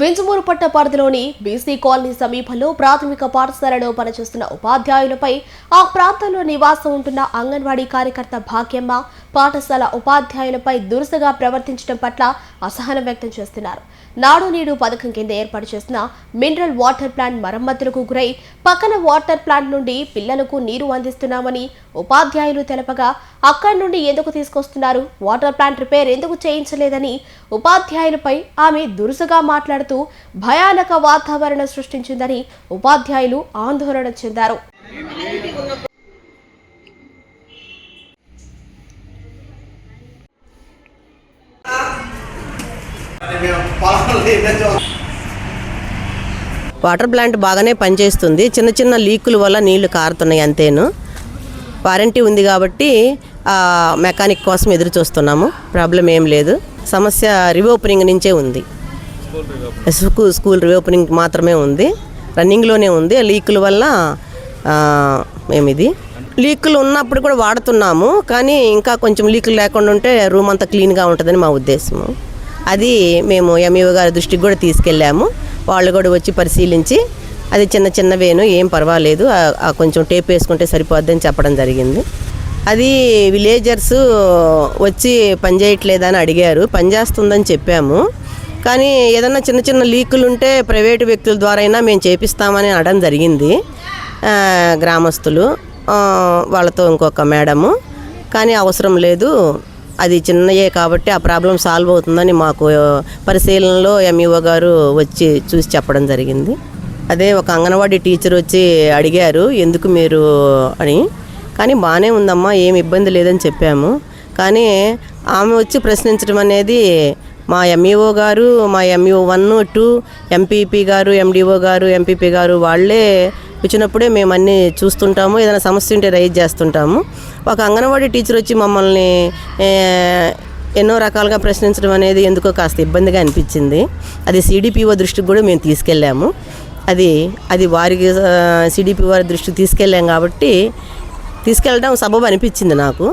వింజమూరుపట్ట పరిధిలోని BC colony సమీపంలో ప్రాథమిక పాఠశాలలో పనిచేస్తున్న ఉపాధ్యాయులపై ఆ ప్రాంతంలో నివాసం ఉంటున్న అంగన్వాడీ కార్యకర్త భాగ్యమ్మ పాఠశాల ఉపాధ్యాయులపై దురుసుగా ప్రవర్తించడం పట్ల అసహనం వ్యక్తం చేస్తున్నారు. నాడు నేడు పథకం కింద ఏర్పాటు చేసిన మినరల్ వాటర్ ప్లాంట్ మరమ్మతులకు గురై పక్కన వాటర్ ప్లాంట్ నుండి పిల్లలకు నీరు అందిస్తున్నామని ఉపాధ్యాయులు తెలపగా అక్కడి నుండి ఎందుకు తీసుకొస్తున్నారు, వాటర్ ప్లాంట్ రిపేర్ ఎందుకు చేయించలేదని ఉపాధ్యాయులపై ఆమె దురుసుగా మాట్లాడుతూ భయానక వాతావరణం సృష్టించిందని ఉపాధ్యాయులు ఆందోళన చెందారు. వాటర్ ప్లాంట్ బాగానే పనిచేస్తుంది. చిన్న చిన్న లీకుల వల్ల నీళ్లు కారుతున్నాయి అంతేను. వారంటీ ఉంది కాబట్టి మెకానిక్ కోసం ఎదురు చూస్తున్నాము. ప్రాబ్లం ఏం లేదు. సమస్య రీఓపెనింగ్ నుంచే ఉంది. స్కూల్ రీఓపెనింగ్ మాత్రమే ఉంది, రన్నింగ్లోనే ఉంది. లీకుల వల్ల మేమిది లీకులు ఉన్నప్పుడు కూడా వాడుతున్నాము, కానీ ఇంకా కొంచెం లీకులు లేకుండా ఉంటే రూమ్ అంతా క్లీన్గా ఉంటుందని మా ఉద్దేశము. అది మేము ఎంఈఓ గారి దృష్టికి కూడా తీసుకెళ్ళాము. వాళ్ళు కూడా వచ్చి పరిశీలించి అది చిన్న చిన్నవేను, ఏం పర్వాలేదు, కొంచెం టేప్ వేసుకుంటే సరిపోద్దని చెప్పడం జరిగింది. అది విలేజర్స్ వచ్చి పనిచేయట్లేదని అడిగారు. పనిచేస్తుందని చెప్పాము, కానీ ఏదన్నా చిన్న చిన్న లీకులు ఉంటే ప్రైవేటు వ్యక్తుల ద్వారా అయినా మేము చేపిస్తామని అనడం జరిగింది గ్రామస్తులు వాళ్ళతో, ఇంకొక మేడము. కానీ అవసరం లేదు, అది చిన్నయే కాబట్టి ఆ ప్రాబ్లం సాల్వ్ అవుతుందని మాకు పరిశీలనలో ఎంఈఓ గారు వచ్చి చూసి చెప్పడం జరిగింది. అదే ఒక అంగన్వాడీ టీచర్ వచ్చి అడిగారు ఎందుకు మీరు అని, కానీ బాగానే ఉందమ్మా, ఏమి ఇబ్బంది లేదని చెప్పాము. కానీ ఆమె వచ్చి ప్రశ్నించడం అనేది మా ఎంఈఓ గారు, మా ఎంఈఓ 1, 2, ఎంపీపీ గారు, ఎండిఓ గారు, ఎంపీపీ గారు వాళ్ళే వచ్చినప్పుడే మేము అన్నీ చూస్తుంటాము. ఏదైనా సమస్య ఉంటే రైజ్ చేస్తుంటాము. ఒక అంగన్వాడీ టీచర్ వచ్చి మమ్మల్ని ఎన్నో రకాలుగా ప్రశ్నించడం అనేది ఎందుకో కాస్త ఇబ్బందిగా అనిపించింది. అది సిడిపిఓ దృష్టికి కూడా మేము తీసుకెళ్ళాము. అది వారికి సిడిపిఓ వారి దృష్టికి తీసుకెళ్ళాం కాబట్టి తీసుకెళ్ళడం సబబు అనిపించింది నాకు.